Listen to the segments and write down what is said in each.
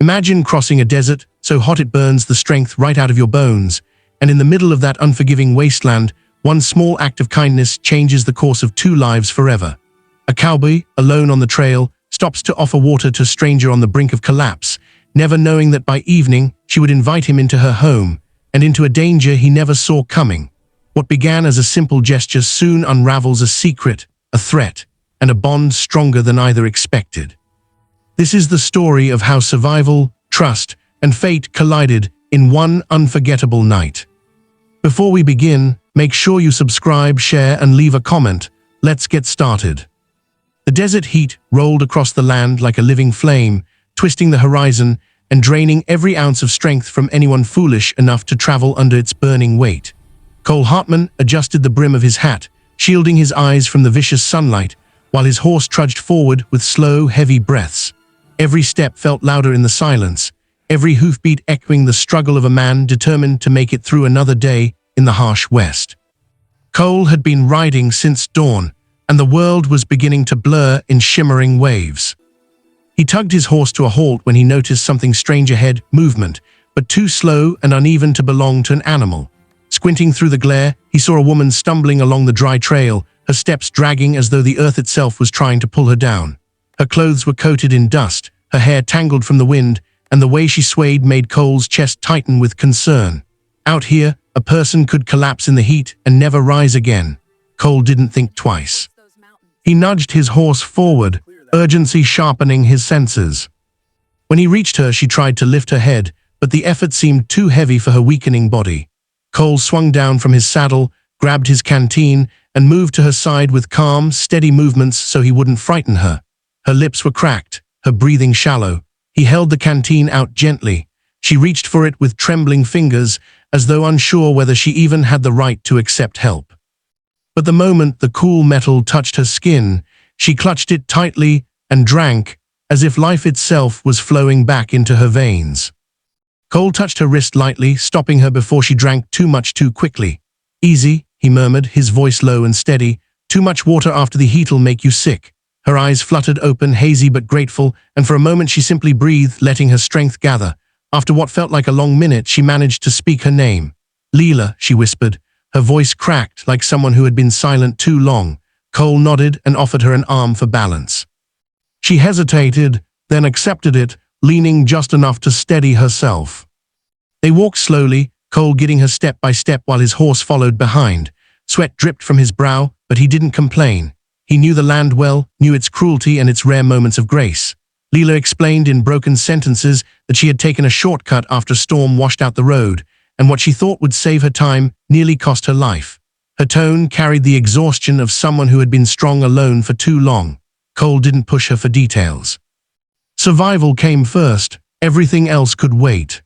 Imagine crossing a desert so hot it burns the strength right out of your bones, and in the middle of that unforgiving wasteland, one small act of kindness changes the course of 2 lives forever. A cowboy, alone on the trail, stops to offer water to a stranger on the brink of collapse, never knowing that by evening she would invite him into her home, and into a danger he never saw coming. What began as a simple gesture soon unravels a secret, a threat, and a bond stronger than either expected. This is the story of how survival, trust, and fate collided in one unforgettable night. Before we begin, make sure you subscribe, share, and leave a comment. Let's get started. The desert heat rolled across the land like a living flame, twisting the horizon and draining every ounce of strength from anyone foolish enough to travel under its burning weight. Cole Hartman adjusted the brim of his hat, shielding his eyes from the vicious sunlight, while his horse trudged forward with slow, heavy breaths. Every step felt louder in the silence, every hoofbeat echoing the struggle of a man determined to make it through another day in the harsh West. Cole had been riding since dawn, and the world was beginning to blur in shimmering waves. He tugged his horse to a halt when he noticed something strange ahead, movement, but too slow and uneven to belong to an animal. Squinting through the glare, he saw a woman stumbling along the dry trail, her steps dragging as though the earth itself was trying to pull her down. Her clothes were coated in dust, her hair tangled from the wind, and the way she swayed made Cole's chest tighten with concern. Out here, a person could collapse in the heat and never rise again. Cole didn't think twice. He nudged his horse forward, urgency sharpening his senses. When he reached her, she tried to lift her head, but the effort seemed too heavy for her weakening body. Cole swung down from his saddle, grabbed his canteen, and moved to her side with calm, steady movements so he wouldn't frighten her. Her lips were cracked, her breathing shallow. He held the canteen out gently. She reached for it with trembling fingers, as though unsure whether she even had the right to accept help. But the moment the cool metal touched her skin, she clutched it tightly and drank, as if life itself was flowing back into her veins. Cole touched her wrist lightly, stopping her before she drank too much too quickly. "Easy," he murmured, his voice low and steady. "Too much water after the heat'll make you sick." Her eyes fluttered open, hazy but grateful, and for a moment she simply breathed, letting her strength gather. After what felt like a long minute, she managed to speak her name. "Leela," she whispered, her voice cracked like someone who had been silent too long. Cole nodded and offered her an arm for balance. She hesitated, then accepted it, leaning just enough to steady herself. They walked slowly, Cole guiding her step by step while his horse followed behind. Sweat dripped from his brow, but he didn't complain. He knew the land well, knew its cruelty and its rare moments of grace. Leela explained in broken sentences that she had taken a shortcut after a storm washed out the road, and what she thought would save her time nearly cost her life. Her tone carried the exhaustion of someone who had been strong alone for too long. Cole didn't push her for details. Survival came first, everything else could wait.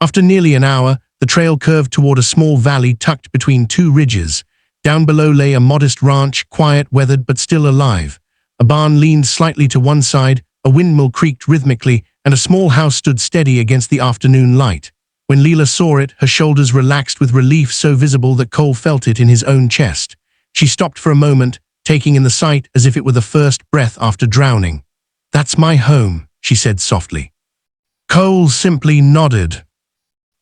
After nearly an hour, the trail curved toward a small valley tucked between 2 ridges. Down below lay a modest ranch, quiet, weathered, but still alive. A barn leaned slightly to one side, a windmill creaked rhythmically, and a small house stood steady against the afternoon light. When Leela saw it, her shoulders relaxed with relief so visible that Cole felt it in his own chest. She stopped for a moment, taking in the sight as if it were the first breath after drowning. "That's my home," she said softly. Cole simply nodded.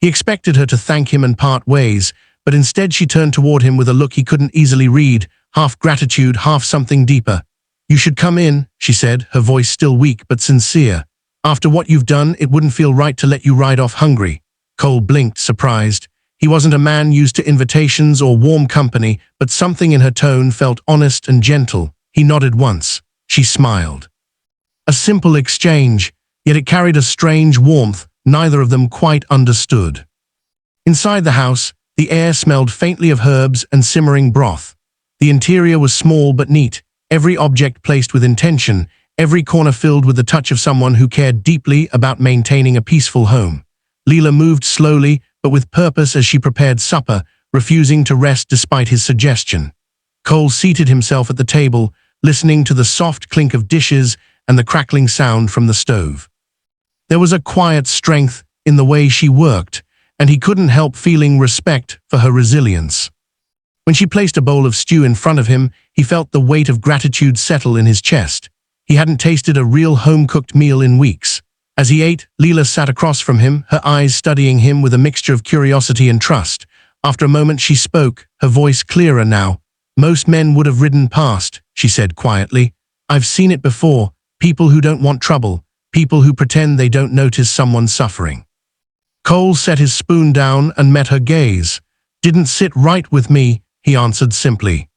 He expected her to thank him and part ways, but instead she turned toward him with a look he couldn't easily read, half gratitude, half something deeper. "You should come in," she said, her voice still weak but sincere. "After what you've done, it wouldn't feel right to let you ride off hungry." Cole blinked, surprised. He wasn't a man used to invitations or warm company, but something in her tone felt honest and gentle. He nodded once. She smiled. A simple exchange, yet it carried a strange warmth neither of them quite understood. Inside the house, the air smelled faintly of herbs and simmering broth. The interior was small but neat, every object placed with intention, every corner filled with the touch of someone who cared deeply about maintaining a peaceful home. Leela moved slowly, but with purpose as she prepared supper, refusing to rest despite his suggestion. Cole seated himself at the table, listening to the soft clink of dishes and the crackling sound from the stove. There was a quiet strength in the way she worked, and he couldn't help feeling respect for her resilience. When she placed a bowl of stew in front of him, he felt the weight of gratitude settle in his chest. He hadn't tasted a real home-cooked meal in weeks, As he ate, Leela sat across from him, her eyes studying him with a mixture of curiosity and trust. After a moment she spoke, her voice clearer now. "Most men would have ridden past," she said quietly. "I've seen it before, people who don't want trouble, people who pretend they don't notice someone suffering." Cole set his spoon down and met her gaze. "Didn't sit right with me," he answered simply.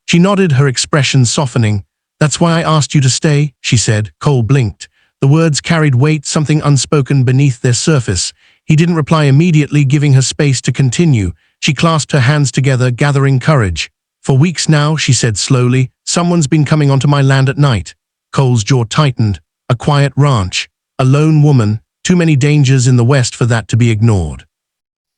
She nodded, her expression softening. "That's why I asked you to stay," she said. Cole blinked. The words carried weight, something unspoken beneath their surface. He didn't reply immediately, giving her space to continue. She clasped her hands together, gathering courage. "For weeks now," she said slowly, "someone's been coming onto my land at night." Cole's jaw tightened. A quiet ranch. A lone woman. Too many dangers in the West for that to be ignored.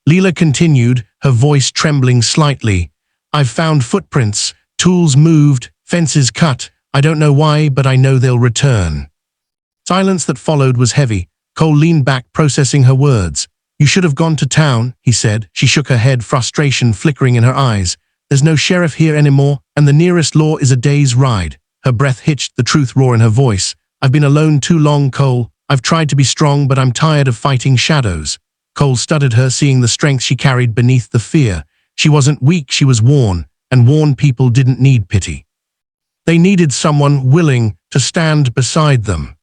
Leela continued, her voice trembling slightly. "I've found footprints, tools moved, fences cut. I don't know why, but I know they'll return." Silence that followed was heavy. Cole leaned back, processing her words. "You should have gone to town," he said. She shook her head, frustration flickering in her eyes. "There's no sheriff here anymore, and the nearest law is a day's ride." Her breath hitched, the truth raw in her voice. "I've been alone too long, Cole. I've tried to be strong, but I'm tired of fighting shadows." Cole studied her, seeing the strength she carried beneath the fear. She wasn't weak, she was worn, and worn people didn't need pity. They needed someone willing to stand beside them.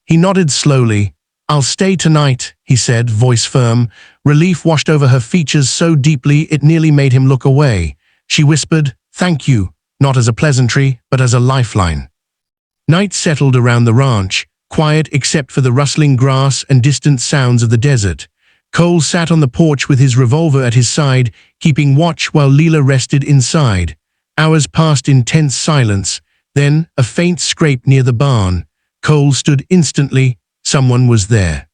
He nodded slowly. "I'll stay tonight," he said, voice firm. Relief washed over her features so deeply it nearly made him look away. She whispered, "Thank you," not as a pleasantry, but as a lifeline. Night settled around the ranch, quiet except for the rustling grass and distant sounds of the desert. Cole sat on the porch with his revolver at his side, keeping watch while Leela rested inside. Hours passed in tense silence, then a faint scrape near the barn. Cole stood instantly. Someone was there.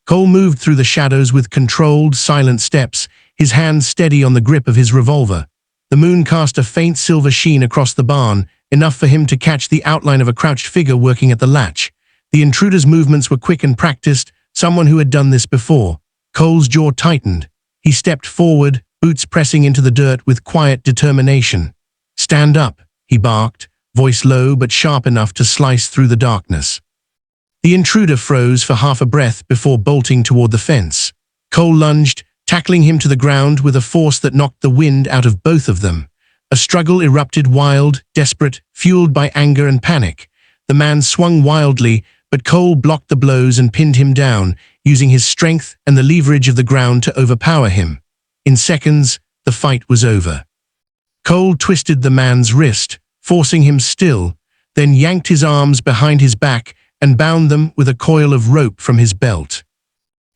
Cole moved through the shadows with controlled, silent steps, his hand steady on the grip of his revolver. The moon cast a faint silver sheen across the barn, enough for him to catch the outline of a crouched figure working at the latch. The intruder's movements were quick and practiced, someone who had done this before. Cole's jaw tightened. He stepped forward, boots pressing into the dirt with quiet determination. "Stand up," he barked, voice low but sharp enough to slice through the darkness. The intruder froze for half a breath before bolting toward the fence. Cole lunged, tackling him to the ground with a force that knocked the wind out of both of them. A struggle erupted, wild, desperate, fueled by anger and panic. The man swung wildly, but Cole blocked the blows and pinned him down, using his strength and the leverage of the ground to overpower him. In seconds, the fight was over. Cole twisted the man's wrist, forcing him still, then yanked his arms behind his back and bound them with a coil of rope from his belt.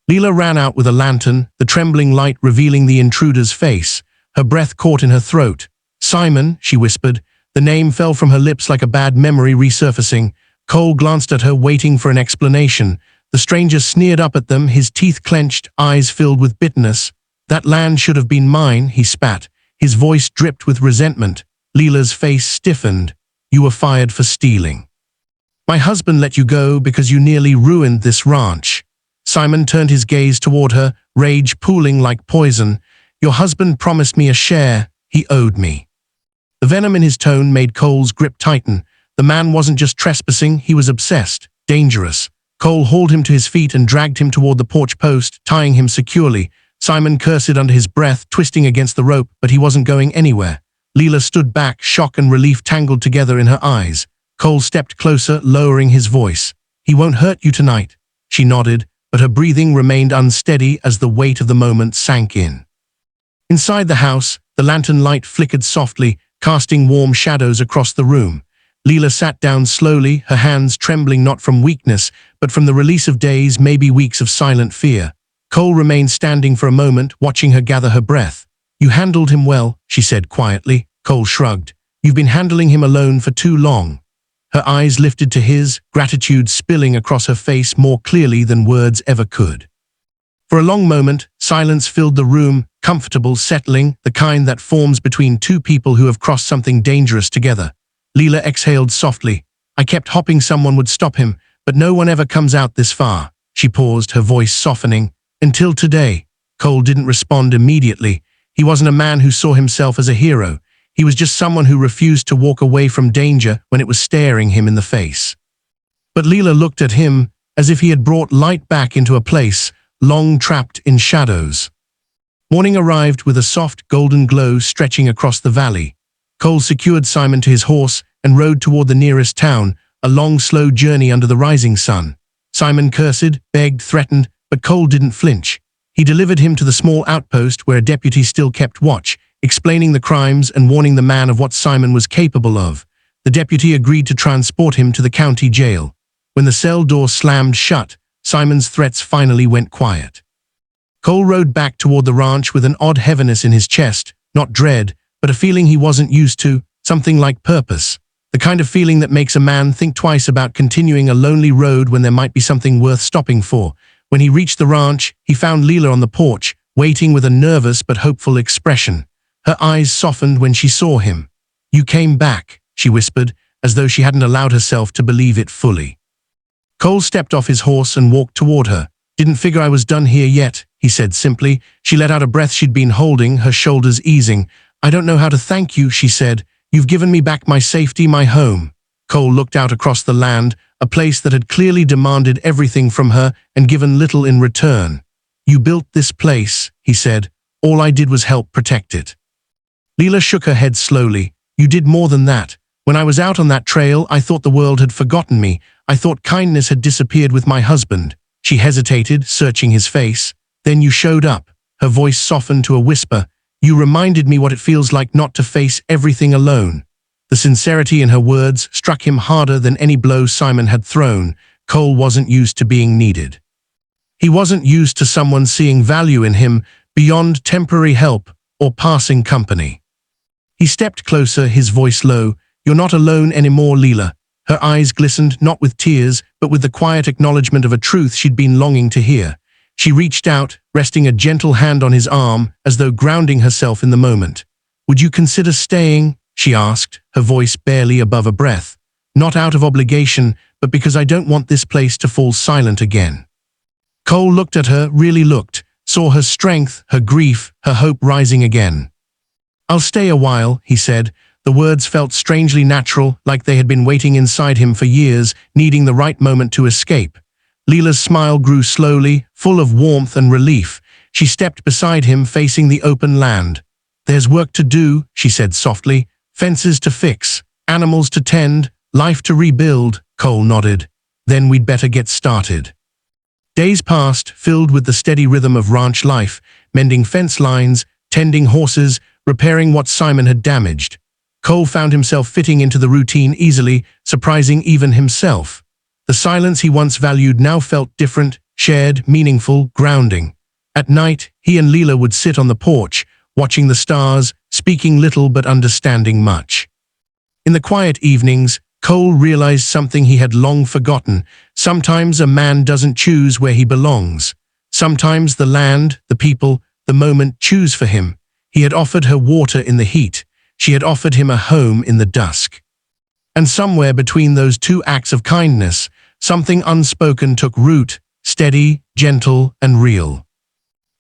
Leela ran out with a lantern, the trembling light revealing the intruder's face. Her breath caught in her throat. "Simon," she whispered. The name fell from her lips like a bad memory resurfacing. Cole glanced at her, waiting for an explanation. The stranger sneered up at them, his teeth clenched, eyes filled with bitterness. "That land should have been mine," he spat. His voice dripped with resentment. Leela's face stiffened. "You were fired for stealing. My husband let you go because you nearly ruined this ranch." Simon turned his gaze toward her, rage pooling like poison. "Your husband promised me a share. He owed me." The venom in his tone made Cole's grip tighten. The man wasn't just trespassing, he was obsessed, dangerous. Cole hauled him to his feet and dragged him toward the porch post, tying him securely. Simon cursed under his breath, twisting against the rope, but he wasn't going anywhere. Leela stood back, shock and relief tangled together in her eyes. Cole stepped closer, lowering his voice. "He won't hurt you tonight." She nodded, but her breathing remained unsteady as the weight of the moment sank in. Inside the house, the lantern light flickered softly, casting warm shadows across the room. Leela sat down slowly, her hands trembling not from weakness, but from the release of days, maybe weeks of silent fear. Cole remained standing for a moment, watching her gather her breath. "You handled him well," she said quietly. Cole shrugged. "You've been handling him alone for too long." Her eyes lifted to his, gratitude spilling across her face more clearly than words ever could. For a long moment, silence filled the room, comfortable, settling, the kind that forms between two people who have crossed something dangerous together. Leela exhaled softly. "I kept hoping someone would stop him, but no one ever comes out this far." She paused, her voice softening. "Until today." Cole didn't respond immediately. He wasn't a man who saw himself as a hero. He was just someone who refused to walk away from danger when it was staring him in the face. But Leela looked at him, as if he had brought light back into a place long trapped in shadows. Morning arrived with a soft golden glow stretching across the valley. Cole secured Simon to his horse and rode toward the nearest town, a long, slow journey under the rising sun. Simon cursed, begged, threatened, but Cole didn't flinch. He delivered him to the small outpost where a deputy still kept watch, explaining the crimes and warning the man of what Simon was capable of. The deputy agreed to transport him to the county jail. When the cell door slammed shut, Simon's threats finally went quiet. Cole rode back toward the ranch with an odd heaviness in his chest, not dread, but a feeling he wasn't used to, something like purpose. The kind of feeling that makes a man think twice about continuing a lonely road when there might be something worth stopping for. When he reached the ranch, he found Leela on the porch, waiting with a nervous but hopeful expression. Her eyes softened when she saw him. "You came back," she whispered, as though she hadn't allowed herself to believe it fully. Cole stepped off his horse and walked toward her. "Didn't figure I was done here yet," he said simply. She let out a breath she'd been holding, her shoulders easing. "I don't know how to thank you," she said. "You've given me back my safety, my home." Cole looked out across the land, a place that had clearly demanded everything from her and given little in return. "You built this place," he said. "All I did was help protect it." Leela shook her head slowly. "You did more than that. When I was out on that trail, I thought the world had forgotten me. I thought kindness had disappeared with my husband." She hesitated, searching his face. "Then you showed up." Her voice softened to a whisper. "You reminded me what it feels like not to face everything alone." The sincerity in her words struck him harder than any blow Simon had thrown. Cole wasn't used to being needed. He wasn't used to someone seeing value in him beyond temporary help or passing company. He stepped closer, his voice low. "You're not alone anymore, Leela." Her eyes glistened, not with tears, but with the quiet acknowledgement of a truth she'd been longing to hear. She reached out, resting a gentle hand on his arm, as though grounding herself in the moment. "Would you consider staying?" she asked, her voice barely above a breath. "Not out of obligation, but because I don't want this place to fall silent again." Cole looked at her, really looked, saw her strength, her grief, her hope rising again. "I'll stay a while," he said. The words felt strangely natural, like they had been waiting inside him for years, needing the right moment to escape. Leela's smile grew slowly, full of warmth and relief. She stepped beside him, facing the open land. "There's work to do," she said softly. "Fences to fix, animals to tend, life to rebuild." Cole nodded. "Then we'd better get started." Days passed, filled with the steady rhythm of ranch life, mending fence lines, tending horses, repairing what Simon had damaged. Cole found himself fitting into the routine easily, surprising even himself. The silence he once valued now felt different, shared, meaningful, grounding. At night, he and Leela would sit on the porch, watching the stars, speaking little but understanding much. In the quiet evenings, Cole realized something he had long forgotten. Sometimes a man doesn't choose where he belongs. Sometimes the land, the people, the moment choose for him. He had offered her water in the heat. She had offered him a home in the dusk. And somewhere between those two acts of kindness, something unspoken took root, steady, gentle, and real.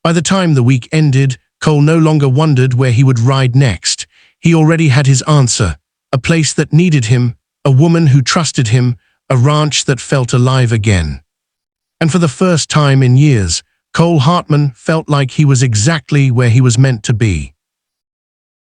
By the time the week ended, Cole no longer wondered where he would ride next. He already had his answer, a place that needed him, a woman who trusted him, a ranch that felt alive again. And for the first time in years, Cole Hartman felt like he was exactly where he was meant to be.